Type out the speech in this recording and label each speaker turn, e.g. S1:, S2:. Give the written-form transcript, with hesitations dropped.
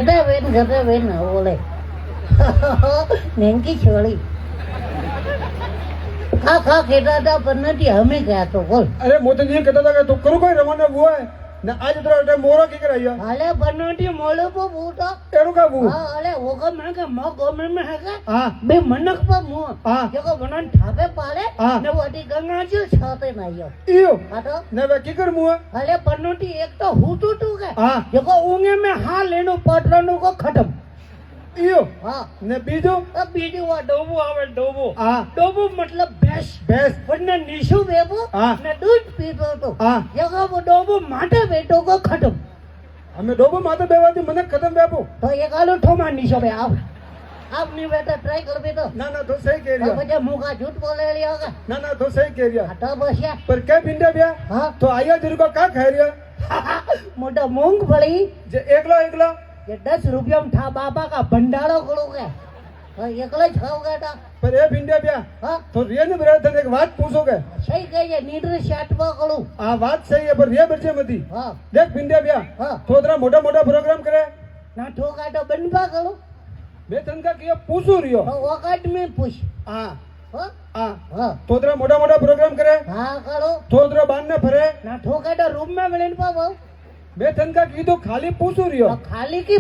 S1: ગધા બેન બોલે નેંકી છોડી ખા ખા ખેતા હતા પણ નથી અમે ગયા તો બોલ
S2: अरे मोदी जी कहता था कि तू करो कोई रवाना हुआ है ना आज तेरा मोरा की कराया
S1: હાલે બનોટી મોળો પર બૂટો
S2: एरो का वो
S1: હા અલે ઓગમ મને કે મો ગોમે મે હે કે
S2: हाँ
S1: બે મનક પર મો
S2: हाँ
S1: જેકો બનન ઠાપે પાડે
S2: હા.
S1: ને વટી ગંગા જો છાતે નાયો
S2: इयो
S1: હા તો
S2: ना वे की कर मुआ
S1: અલે બનોટી એક તો હુટુ ટુ કે
S2: हाँ
S1: જેકો ઊંગે મે હા લેનો પટરાનો કો ખતમ
S2: इयो
S1: હા
S2: ने बीजो
S1: તો બીજું વા ડોબો આવે ડોબો
S2: हाँ
S1: ડોબો મતલબ ભેંસ
S2: भैंस
S1: પણ નીશુ બેબો
S2: હા.
S1: ને દૂધ પીતો તો
S2: हाँ
S1: જેકો ડોબો માટે બેટો કો ખતમ
S2: हमें डोबो माते बेवाती मने खत्म बेबो
S1: તો એક આલો ઠોમા નીશો બે આવ આપની બેટા ટ્રાય કર બે તો
S2: ना ना तो सही कह
S1: તો
S2: रिया
S1: પછી મુકા झूठ બોલે લ્યો કે
S2: ना ना तो सही कह रिया
S1: આ તો બસ્યા
S2: पर क्या भिंडा बिया
S1: હા
S2: तो आया तेरे को का खा रिया
S1: મોટા મૂંગફળી
S2: जे एकला एकला
S1: કે 10 રૂપિયામાં ઠા બાબા કા ભંડારો કરું કે તો એકલો જ ખાવ ગાટા
S2: पर ए भिंडा बिया
S1: હા
S2: तो रिया ने बरा तने एक बात पूछो के
S1: સહી કહીએ નીડર શાટમાં કરું
S2: आ बात सही है पर रिया बच्चे मती
S1: હા
S2: देख भिंडा बिया
S1: હા
S2: तो तेरा मोटा मोटा प्रोग्राम करे
S1: ના ઠોકાટો બનવા કરું
S2: मैं तन का किया पूछो रियो
S1: તો વખત મેં પૂછ
S2: हाँ
S1: હા
S2: हाँ
S1: હા
S2: तो तेरा मोटा मोटा प्रोग्राम करे
S1: હા કરું
S2: तो तेरा बांध ने फरे
S1: ના ઠોકાટો રૂમ માં મળીને પાવ
S2: मैं तन का की तो खाली पूछो रियो
S1: ખાલી की